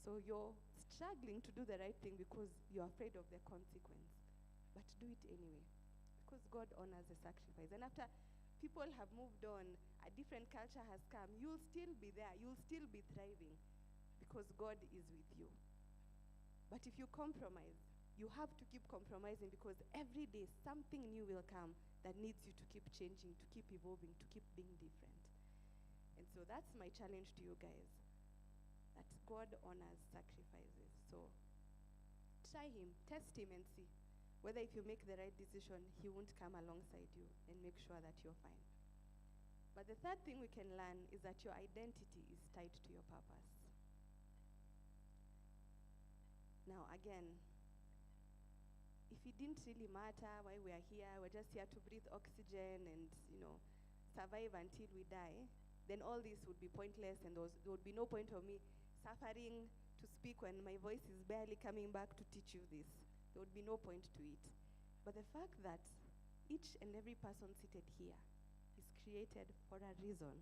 So you're struggling to do the right thing because you're afraid of the consequence. But do it anyway, because God honors the sacrifice. And after people have moved on, a different culture has come, you'll still be there, you'll still be thriving, because God is with you. But if you compromise, you have to keep compromising, because every day something new will come that needs you to keep changing, to keep evolving, to keep being different. And so that's my challenge to you guys, that God honors sacrifices. So try him, test him and see whether if you make the right decision, he won't come alongside you and make sure that you're fine. But the third thing we can learn is that your identity is tied to your purpose. Now again, if it didn't really matter why we are here, we're just here to breathe oxygen and, survive until we die, then all this would be pointless, and there would be no point of me suffering to speak when my voice is barely coming back to teach you this. There would be no point to it. But the fact that each and every person seated here is created for a reason,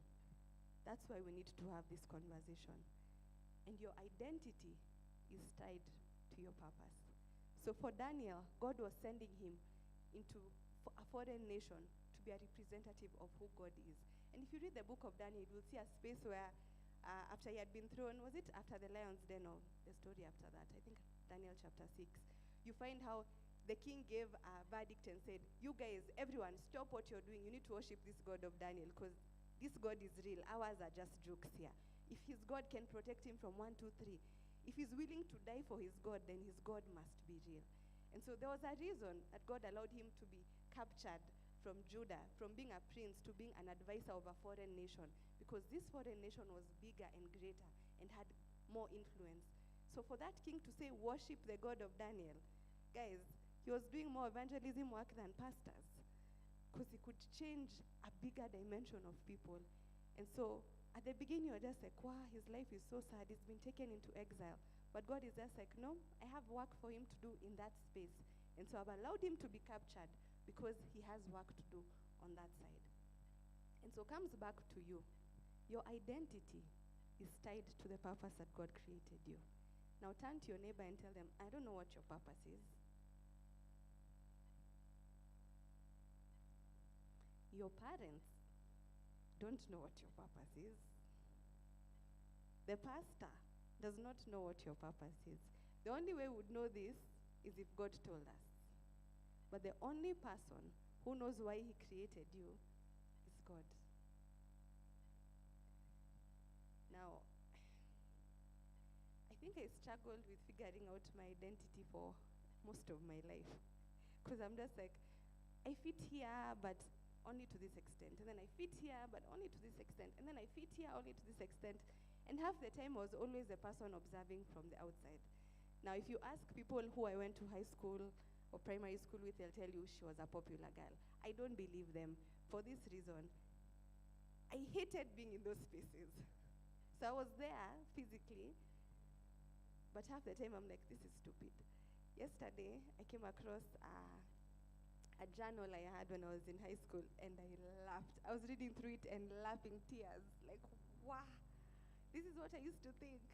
that's why we need to have this conversation. And your identity is tied to your purpose. So for Daniel, God was sending him into a foreign nation to be a representative of who God is. And if you read the book of Daniel, you'll see a space where after he had been thrown, was it after the lion's den, or the story after that? I think Daniel chapter 6. You find how the king gave a verdict and said, "You guys, everyone, stop what you're doing. You need to worship this God of Daniel, because this God is real. Ours are just jokes here. If his God can protect him from 1, 2, 3, if he's willing to die for his God, then his God must be real." And so there was a reason that God allowed him to be captured from Judah, from being a prince to being an advisor of a foreign nation, because this foreign nation was bigger and greater and had more influence. So for that king to say, "Worship the God of Daniel," guys, he was doing more evangelism work than pastors, because he could change a bigger dimension of people. And so at the beginning, you're just like, wow, his life is so sad. He's been taken into exile. But God is just like, no, I have work for him to do in that space. And so I've allowed him to be captured because he has work to do on that side. And so comes back to you. Your identity is tied to the purpose that God created you. Now turn to your neighbor and tell them, I don't know what your purpose is. Your parents don't know what your purpose is. The pastor does not know what your purpose is. The only way we would know this is if God told us. But the only person who knows why he created you is God. Now, I think I struggled with figuring out my identity for most of my life. Because I'm just like, I fit here, but only to this extent. And then I fit here, but only to this extent. And then I fit here only to this extent. And half the time I was always the person observing from the outside. Now, if you ask people who I went to high school or primary school with, they'll tell you she was a popular girl. I don't believe them for this reason. I hated being in those spaces. So I was there physically, but half the time I'm like, this is stupid. Yesterday, I came across a journal I had when I was in high school, and I laughed. I was reading through it and laughing tears, like, wow, this is what I used to think.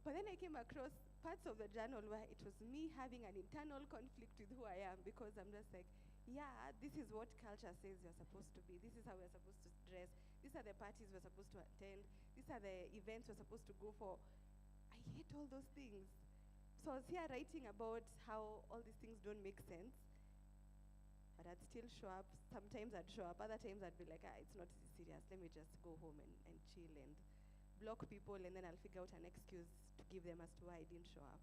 But then I came across parts of the journal where it was me having an internal conflict with who I am, because I'm just like, yeah, this is what culture says you're supposed to be. This is how we're supposed to dress. These are the parties we're supposed to attend. These are the events we're supposed to go for. I hate all those things. So I was here writing about how all these things don't make sense, but I'd still show up. Sometimes I'd show up. Other times I'd be like, it's not serious. Let me just go home and chill and block people, and then I'll figure out an excuse to give them as to why I didn't show up.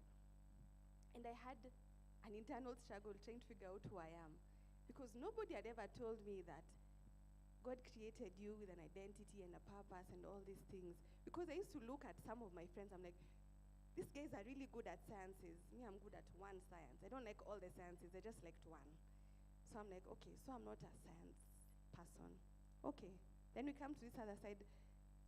And I had an internal struggle trying to figure out who I am, because nobody had ever told me that God created you with an identity and a purpose and all these things. Because I used to look at some of my friends, I'm like, these guys are really good at sciences. Me, I'm good at one science. I don't like all the sciences, I just liked one. So I'm like, okay, so I'm not a science person. Okay, then we come to this other side.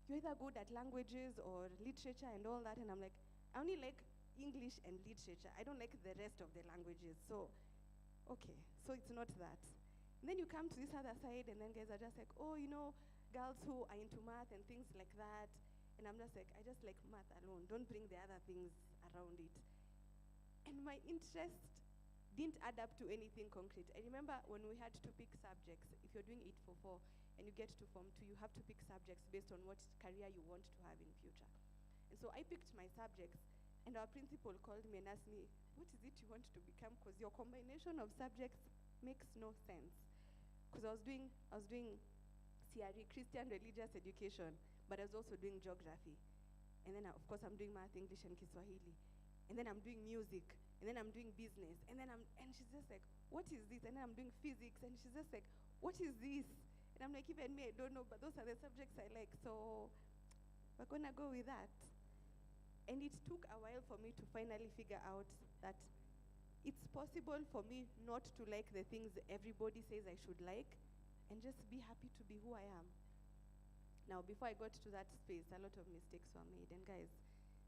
You're either good at languages or literature and all that, and I'm like, I only like English and literature. I don't like the rest of the languages. So, okay, so it's not that. And then you come to this other side, and then guys are just like, oh, you know, girls who are into math and things like that. And I'm just like, I just like math alone. Don't bring the other things around it. And my interest didn't add up to anything concrete. I remember when we had to pick subjects. If you're doing 844 and you get to Form 2, you have to pick subjects based on what career you want to have in future. And so I picked my subjects, and our principal called me and asked me, what is it you want to become? Because your combination of subjects makes no sense. Because I was doing CRE, Christian Religious Education, but I was also doing geography. And then, of course, I'm doing math, English, and Kiswahili. And then I'm doing music. And then I'm doing business. And she's just like, what is this? And then I'm doing physics. And she's just like, what is this? And I'm like, even me, I don't know, but those are the subjects I like. So we're going to go with that. And it took a while for me to finally figure out that it's possible for me not to like the things everybody says I should like, and just be happy to be who I am. Now, before I got to that space, a lot of mistakes were made. And guys,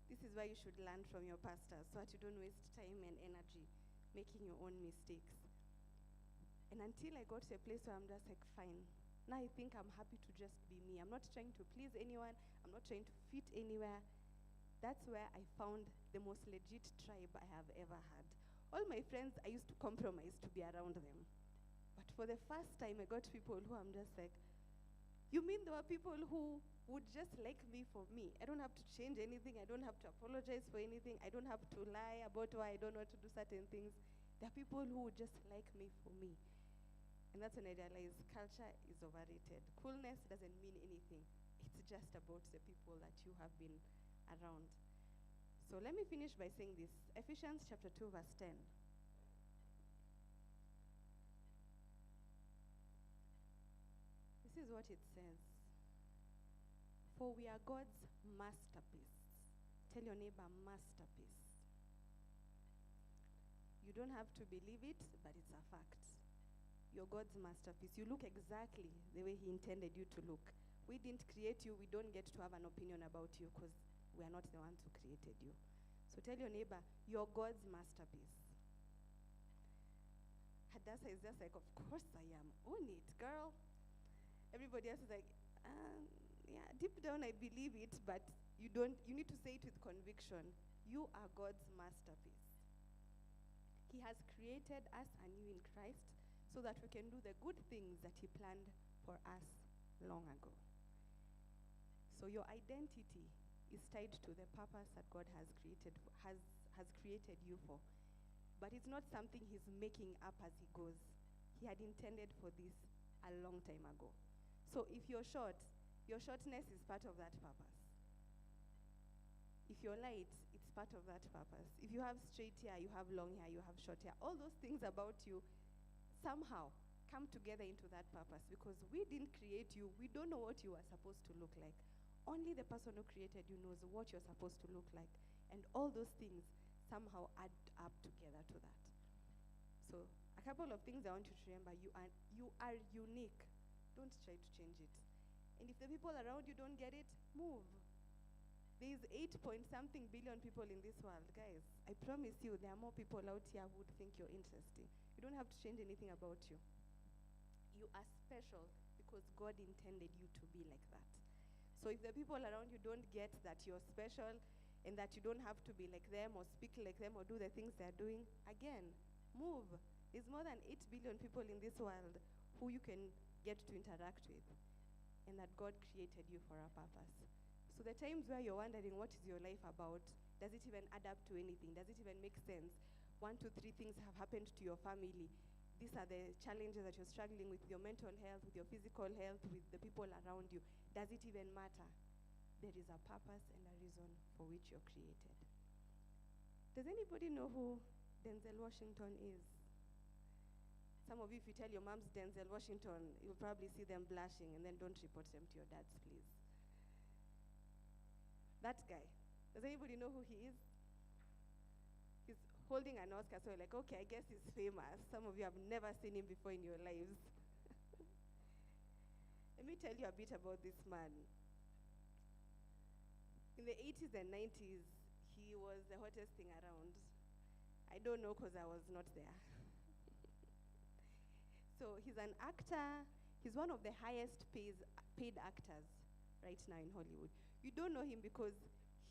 this is why you should learn from your pastors, so that you don't waste time and energy making your own mistakes. And until I got to a place where I'm just like, fine, now I think I'm happy to just be me. I'm not trying to please anyone. I'm not trying to fit anywhere. That's where I found the most legit tribe I have ever had. All my friends, I used to compromise to be around them. But for the first time, I got people who I'm just like, you mean there were people who would just like me for me? I don't have to change anything. I don't have to apologize for anything. I don't have to lie about why I don't know how to do certain things. There are people who would just like me for me. And that's when I realized culture is overrated. Coolness doesn't mean anything. It's just about the people that you have been around. So let me finish by saying this. Ephesians chapter 2, verse 10. This is what it says. For we are God's masterpiece. Tell your neighbor, masterpiece. You don't have to believe it, but it's a fact. You're God's masterpiece. You look exactly the way He intended you to look. We didn't create you. We don't get to have an opinion about you because we are not the ones who created you. So tell your neighbor, you're God's masterpiece. Hadassah is just like, of course I am. Own it, girl. Everybody else is like, yeah, deep down I believe it, but you need to say it with conviction. You are God's masterpiece. He has created us anew in Christ so that we can do the good things that He planned for us long ago. So your identity is tied to the purpose that God has created you for. But it's not something he's making up as he goes. He had intended for this a long time ago. So if you're short, your shortness is part of that purpose. If you're light, it's part of that purpose. If you have straight hair, you have long hair, you have short hair, all those things about you somehow come together into that purpose, because we didn't create you. We don't know what you are supposed to look like. Only the person who created you knows what you're supposed to look like. And all those things somehow add up together to that. So a couple of things I want you to remember. You are unique. Don't try to change it. And if the people around you don't get it, move. There's 8-point-something billion people in this world, guys. I promise you, there are more people out here who would think you're interesting. You don't have to change anything about you. You are special because God intended you to be like that. So if the people around you don't get that you're special and that you don't have to be like them or speak like them or do the things they're doing, again, move. There's more than 8 billion people in this world who you can get to interact with, and that God created you for a purpose. So the times where you're wondering what is your life about, does it even add up to anything? Does it even make sense? 1, 2, 3 things have happened to your family. These are the challenges that you're struggling with your mental health, with your physical health, with the people around you. Does it even matter? There is a purpose and a reason for which you're created. Does anybody know who Denzel Washington is? Some of you, if you tell your moms Denzel Washington, you'll probably see them blushing, and then don't report them to your dads, please. That guy, does anybody know who he is? He's holding an Oscar, so you're like, okay, I guess he's famous. Some of you have never seen him before in your lives. Let me tell you a bit about this man. In the 80s and 90s, he was the hottest thing around. I don't know because I was not there. So he's an actor. He's one of the highest paid actors right now in Hollywood. You don't know him because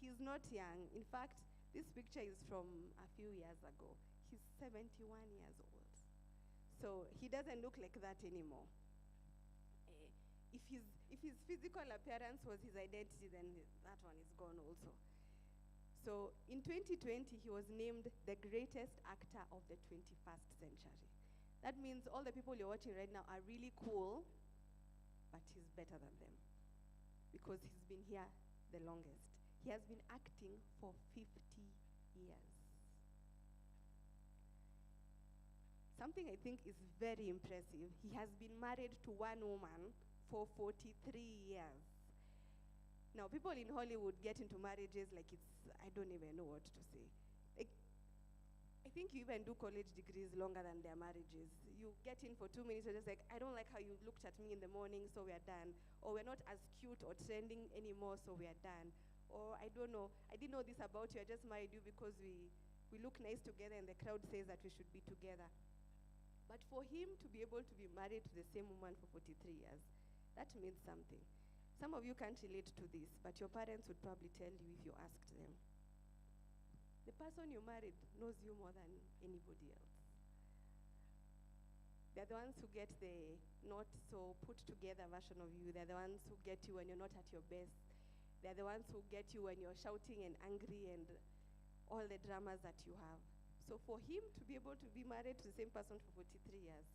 he's not young. In fact, this picture is from a few years ago. He's 71 years old. So he doesn't look like that anymore. If his physical appearance was his identity, then that one is gone also. So in 2020, he was named the greatest actor of the 21st century. That means all the people you're watching right now are really cool, but he's better than them because he's been here the longest. He has been acting for 50 years. Something I think is very impressive, he has been married to one woman for 43 years. Now, people in Hollywood get into marriages like it's, I don't even know what to say. Like, I think you even do college degrees longer than their marriages. You get in for 2 minutes, you're just like, I don't like how you looked at me in the morning, so we are done. Or we're not as cute or trending anymore, so we are done. Or I don't know, I didn't know this about you, I just married you because we look nice together and the crowd says that we should be together. But for him to be able to be married to the same woman for 43 years, that means something. Some of you can't relate to this, but your parents would probably tell you if you asked them. The person you married knows you more than anybody else. They're the ones who get the not so put together version of you. They're the ones who get you when you're not at your best. They're the ones who get you when you're shouting and angry and all the dramas that you have. So for him to be able to be married to the same person for 43 years,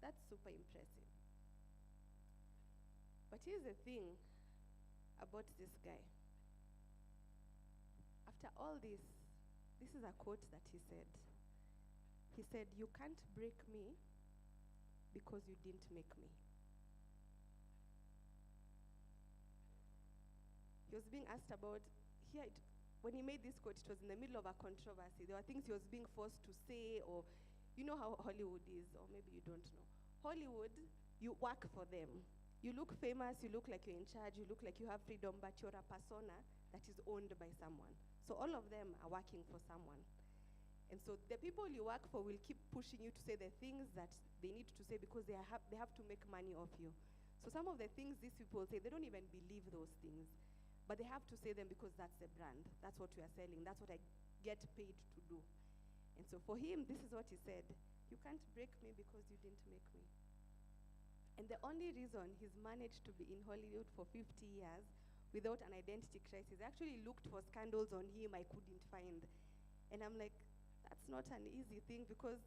that's super impressive. But here's the thing about this guy. After all this is a quote that he said. He said, "You can't break me because you didn't make me." He was being asked about, when he made this quote, it was in the middle of a controversy. There were things he was being forced to say, or you know how Hollywood is, or maybe you don't know. Hollywood, you work for them. You look famous, you look like you're in charge, you look like you have freedom, but you're a persona that is owned by someone. So all of them are working for someone. And so the people you work for will keep pushing you to say the things that they need to say because they have to make money off you. So some of the things these people say, they don't even believe those things. But they have to say them because that's the brand. That's what we are selling. That's what I get paid to do. And so for him, this is what he said. "You can't break me because you didn't make me." And the only reason he's managed to be in Hollywood for 50 years without an identity crisis, I actually looked for scandals on him I couldn't find. And I'm like, that's not an easy thing, because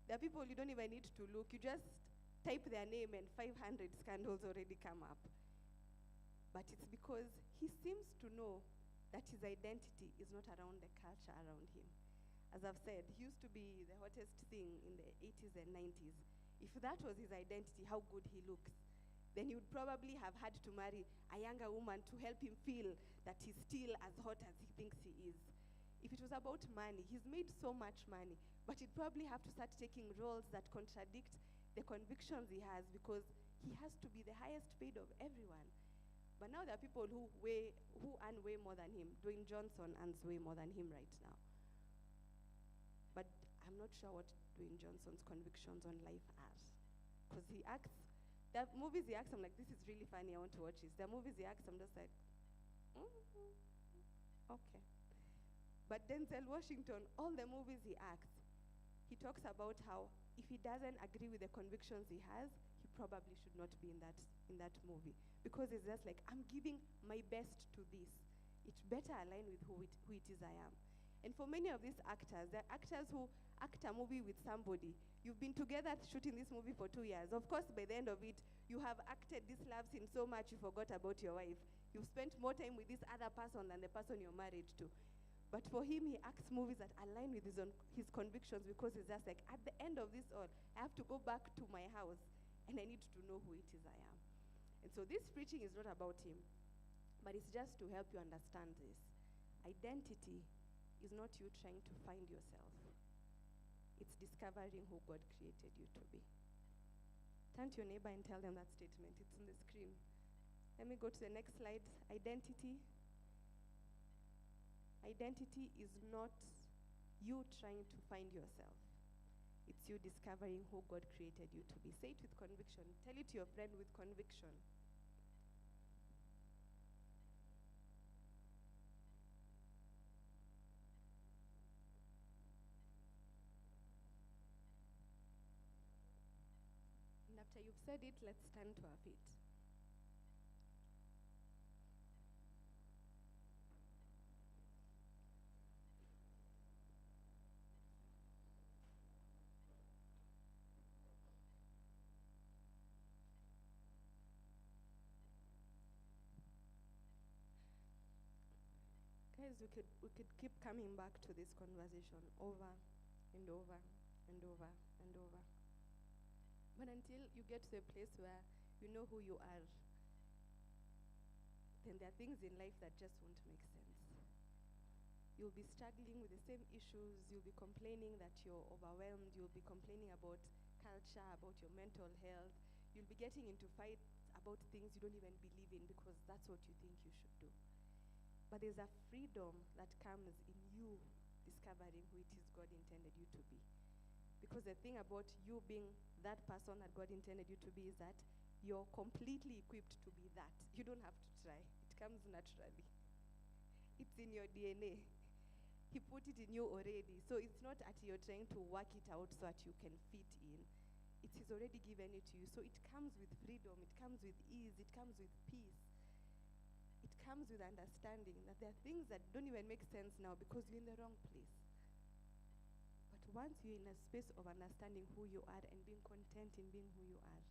there are people you don't even need to look. You just type their name and 500 scandals already come up. But it's because he seems to know that his identity is not around the culture around him. As I've said, he used to be the hottest thing in the 80s and 90s. If that was his identity, how good he looks, then he would probably have had to marry a younger woman to help him feel that he's still as hot as he thinks he is. If it was about money, he's made so much money, but he'd probably have to start taking roles that contradict the convictions he has, because he has to be the highest paid of everyone. But now there are people who earn way more than him. Dwayne Johnson earns way more than him right now. But I'm not sure what Dwayne Johnson's convictions on life are. Because he acts, there are movies he acts, I'm like, this is really funny, I want to watch this. There are movies he acts, I'm just like, okay. But Denzel Washington, all the movies he acts, he talks about how if he doesn't agree with the convictions he has, he probably should not be in that movie. Because it's just like, I'm giving my best to this. It better align with who it is I am. And for many of these actors, they're actors who act a movie with somebody. You've been together shooting this movie for 2 years. Of course, by the end of it, you have acted this love scene so much you forgot about your wife. You've spent more time with this other person than the person you're married to. But for him, he acts movies that align with his convictions, because he's just like, at the end of this all, I have to go back to my house and I need to know who it is I am. And so this preaching is not about him, but it's just to help you understand this. Identity is not you trying to find yourself. It's discovering who God created you to be. Turn to your neighbor and tell them that statement. It's on the screen. Let me go to the next slide. Identity. Identity is not you trying to find yourself. It's you discovering who God created you to be. Say it with conviction. Tell it to your friend with conviction. And after you've said it, let's stand to our feet. Guys, we could keep coming back to this conversation over and over and over and over. But until you get to a place where you know who you are, then there are things in life that just won't make sense. You'll be struggling with the same issues. You'll be complaining that you're overwhelmed. You'll be complaining about culture, about your mental health. You'll be getting into fights about things you don't even believe in, because that's what you think you should do. But there's a freedom that comes in you discovering who it is God intended you to be. Because the thing about you being that person that God intended you to be is that you're completely equipped to be that. You don't have to try. It comes naturally. It's in your DNA. He put it in you already. So it's not that you're trying to work it out so that you can fit in. He's already given it to you. So it comes with freedom. It comes with ease. It comes with peace. It comes with understanding that there are things that don't even make sense now because you're in the wrong place. But once you're in a space of understanding who you are and being content in being who you are,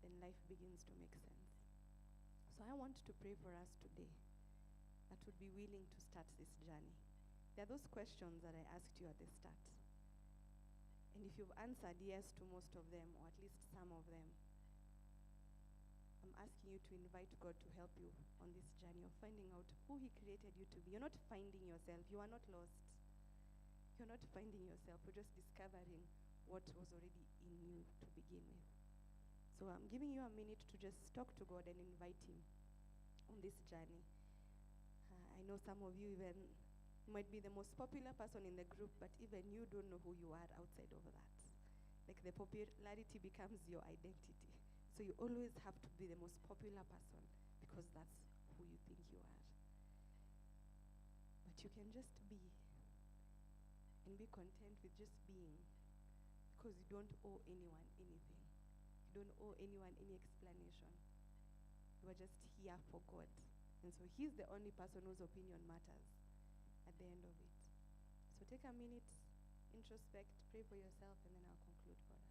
then life begins to make sense. So I want to pray for us today that would be willing to start this journey. There are those questions that I asked you at the start. And if you've answered yes to most of them, or at least some of them, I'm asking you to invite God to help you on this journey of finding out who He created you to be. You're not finding yourself. You are not lost. You're not finding yourself. You're just discovering what was already in you to begin with. So I'm giving you a minute to just talk to God and invite Him on this journey. I know some of you even might be the most popular person in the group, but even you don't know who you are outside of that. Like the popularity becomes your identity. So you always have to be the most popular person because that's who you think you are. But you can just be and be content with just being, because you don't owe anyone anything. You don't owe anyone any explanation. You are just here for God. And so He's the only person whose opinion matters at the end of it. So take a minute, introspect, pray for yourself, and then I'll conclude for us.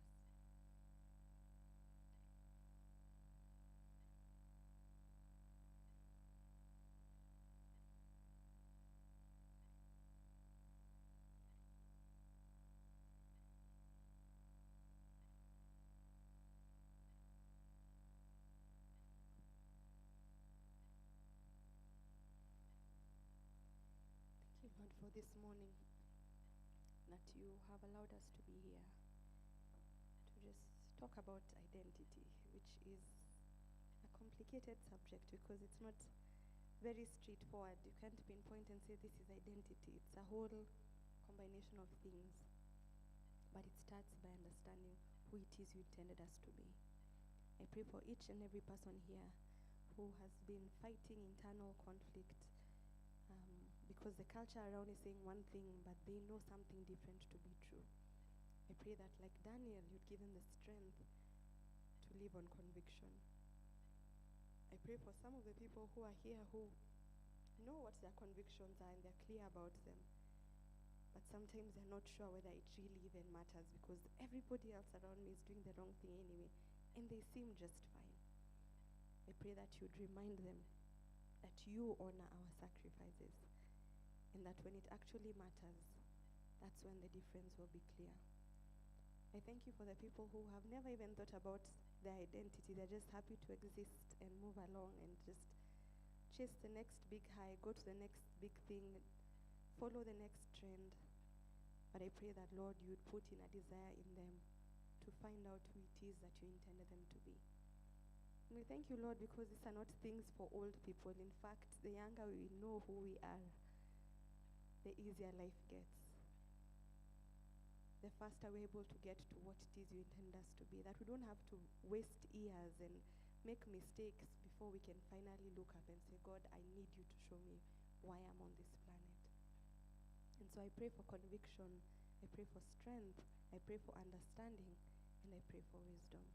Thank you, Lord, for this morning, that you have allowed us to be here to just talk about identity, which is a complicated subject because it's not very straightforward. You can't pinpoint and say this is identity. It's a whole combination of things. But it starts by understanding who it is you intended us to be. I pray for each and every person here who has been fighting internal conflict because the culture around is saying one thing, but they know something different to be true. I pray that, like Daniel, you'd give them the strength to live on conviction. I pray for some of the people who are here who know what their convictions are and they're clear about them, but sometimes they're not sure whether it really even matters because everybody else around me is doing the wrong thing anyway, and they seem just fine. I pray that you'd remind them that you honor our sacrifices, and that when it actually matters, that's when the difference will be clear. I thank you for the people who have never even thought about their identity. They're just happy to exist and move along and just chase the next big high, go to the next big thing, follow the next trend. But I pray that, Lord, you'd put in a desire in them to find out who it is that you intended them to be. And we thank you, Lord, because these are not things for old people. In fact, the younger we know who we are, the easier life gets. The faster we're able to get to what it is you intend us to be. That we don't have to waste years and make mistakes before we can finally look up and say, God, I need you to show me why I'm on this planet. And so I pray for conviction, I pray for strength, I pray for understanding, and I pray for wisdom.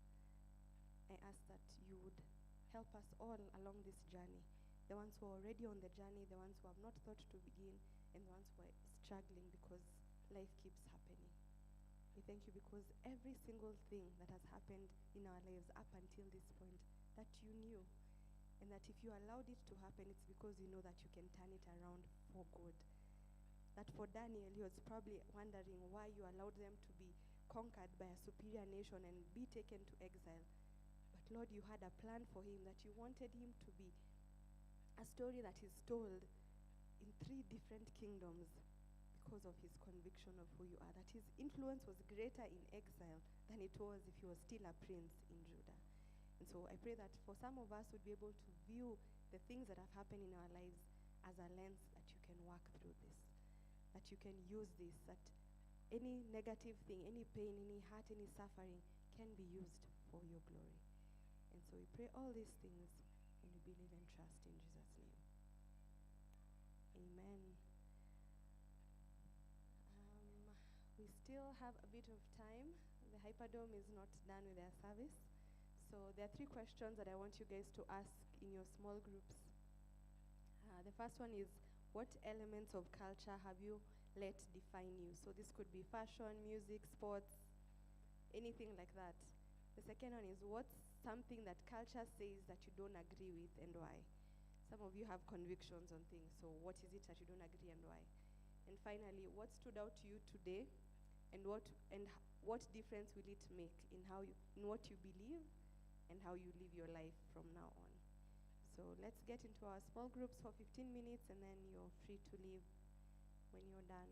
I ask that you would help us all along this journey. The ones who are already on the journey, the ones who have not thought to begin, and the ones who are struggling because life keeps happening. We thank you because every single thing that has happened in our lives up until this point, that you knew, and that if you allowed it to happen, it's because you know that you can turn it around for good. That for Daniel, he was probably wondering why you allowed them to be conquered by a superior nation and be taken to exile. But Lord, you had a plan for him, that you wanted him to be a story that is told in 3 different kingdoms because of his conviction of who you are, that his influence was greater in exile than it was if he was still a prince in Judah. And so I pray that for some of us would be able to view the things that have happened in our lives as a lens that you can walk through this, that you can use this, that any negative thing, any pain, any hurt, any suffering can be used for your glory. And so we pray all these things and we believe and trust in Jesus' name. Amen. We still have a bit of time. The Hyperdome is not done with their service. So there are 3 questions that I want you guys to ask in your small groups. The first one is, what elements of culture have you let define you? So this could be fashion, music, sports, anything like that. The second one is, what's something that culture says that you don't agree with and why? Some of you have convictions on things, so what is it that you don't agree and why? And finally, what stood out to you today, and what difference will it make in what you believe and how you live your life from now on? So let's get into our small groups for 15 minutes, and then you're free to leave when you're done.